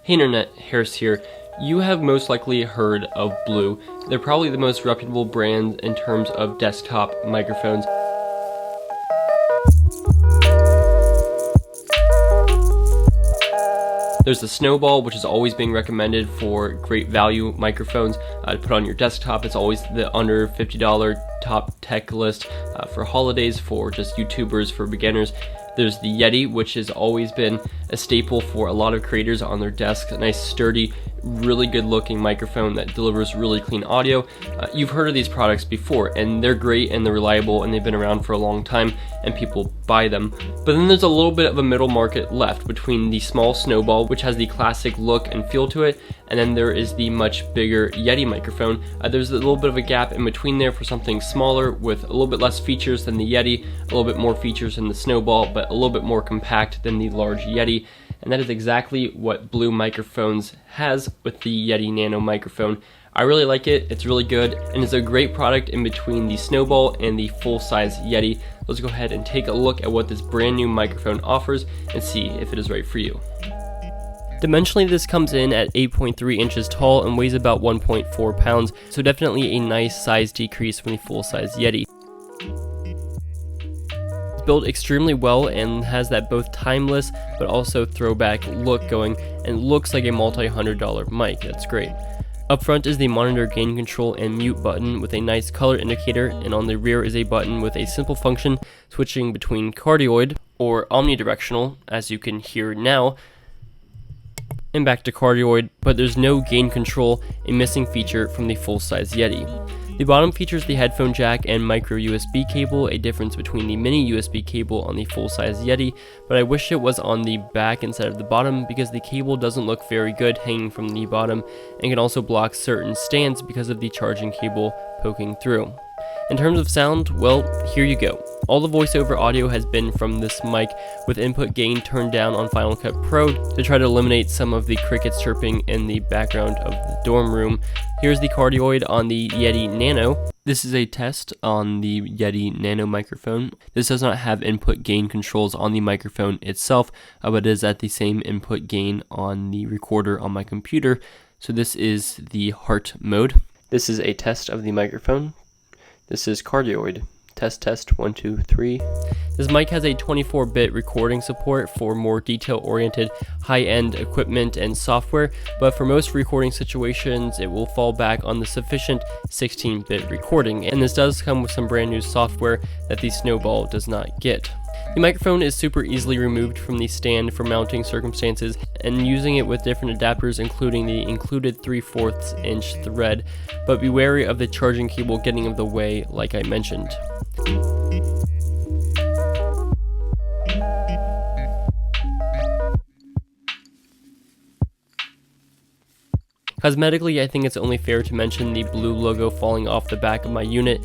Hey Internet, Harris here. You have most likely heard of Blue. They're probably the most reputable brand in terms of desktop microphones. There's the Snowball, which is always being recommended for great value microphones to put on your desktop. It's always the under $50 top tech list for holidays, for just YouTubers, for beginners. There's the Yeti, which has always been a staple for a lot of creators on their desks. A nice, sturdy, really good looking microphone that delivers really clean audio. You've heard of these products before, and they're great and they're reliable and they've been around for a long time and people buy them. But then there's a little bit of a middle market left between the small Snowball, which has the classic look and feel to it, and then there is the much bigger Yeti microphone. There's a little bit of a gap in between there for something smaller with a little bit less features than the Yeti, a little bit more features than the Snowball, but a little bit more compact than the large Yeti. And that is exactly what Blue Microphones has with the Yeti Nano microphone. I really like it, it's really good, and it's a great product in between the Snowball and the full-size Yeti. Let's go ahead and take a look at what this brand new microphone offers and see if it is right for you. Dimensionally, this comes in at 8.3 inches tall and weighs about 1.4 pounds, so definitely a nice size decrease from the full-size Yeti. It's built extremely well and has that both timeless but also throwback look going, and looks like a multi-$100 mic. That's great. Up front is the monitor gain control and mute button with a nice color indicator, and on the rear is a button with a simple function switching between cardioid or omnidirectional, as you can hear now, and back to cardioid, but there's no gain control, a missing feature from the full-size Yeti. The bottom features the headphone jack and micro USB cable, a difference between the mini USB cable on the full-size Yeti, but I wish it was on the back instead of the bottom because the cable doesn't look very good hanging from the bottom and can also block certain stands because of the charging cable poking through. In terms of sound, well, here you go. All the voiceover audio has been from this mic, with input gain turned down on Final Cut Pro to try to eliminate some of the crickets chirping in the background of the dorm room. Here's the cardioid on the Yeti Nano. This is a test on the Yeti Nano microphone. This does not have input gain controls on the microphone itself, but it is at the same input gain on the recorder on my computer. So this is the heart mode. This is a test of the microphone. This is cardioid. Test 1 2 3. This mic has a 24-bit recording support for more detail-oriented high-end equipment and software, but for most recording situations it will fall back on the sufficient 16-bit recording, and this does come with some brand new software that the Snowball does not get. The microphone is super easily removed from the stand for mounting circumstances, and using it with different adapters including the included 3/4 inch thread, but be wary of the charging cable getting in the way like I mentioned. Cosmetically, I think it's only fair to mention the blue logo falling off the back of my unit.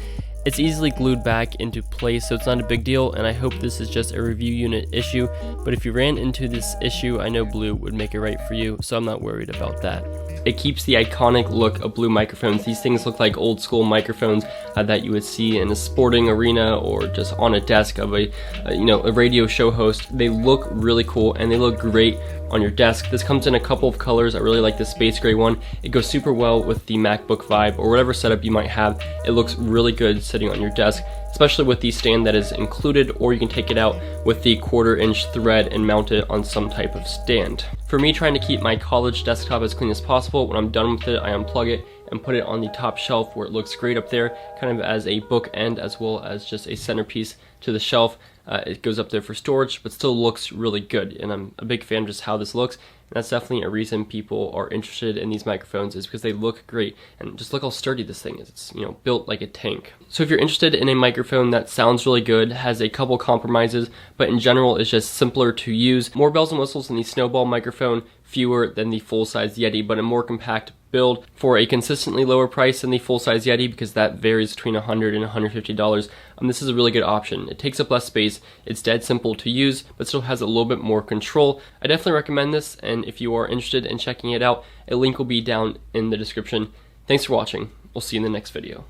It's easily glued back into place, so it's not a big deal, and I hope this is just a review unit issue, but if you ran into this issue, I know Blue would make it right for you, so I'm not worried about that. It keeps the iconic look of Blue microphones. These things look like old school microphones that you would see in a sporting arena or just on a desk of a radio show host. They look really cool and they look great on your desk. This comes in a couple of colors. I really like the space gray one. It goes super well with the MacBook vibe or whatever setup you might have. It looks really good sitting on your desk, especially with the stand that is included, or you can take it out with the 1/4 inch thread and mount it on some type of stand. For me, trying to keep my college desktop as clean as possible, when I'm done with it, I unplug it and put it on the top shelf where it looks great up there, kind of as a bookend as well as just a centerpiece to the shelf. It goes up there for storage, but still looks really good, and I'm a big fan of just how this looks, and that's definitely a reason people are interested in these microphones, is because they look great, and just look how sturdy this thing is. It's, built like a tank. So if you're interested in a microphone that sounds really good, has a couple compromises, but in general is just simpler to use, more bells and whistles than the Snowball microphone, fewer than the full-size Yeti, but a more compact build for a consistently lower price than the full-size Yeti, because that varies between $100 and $150. This is a really good option. It takes up less space, it's dead simple to use, but still has a little bit more control. I definitely recommend this, and if you are interested in checking it out, a link will be down in the description. Thanks for watching. We'll see you in the next video.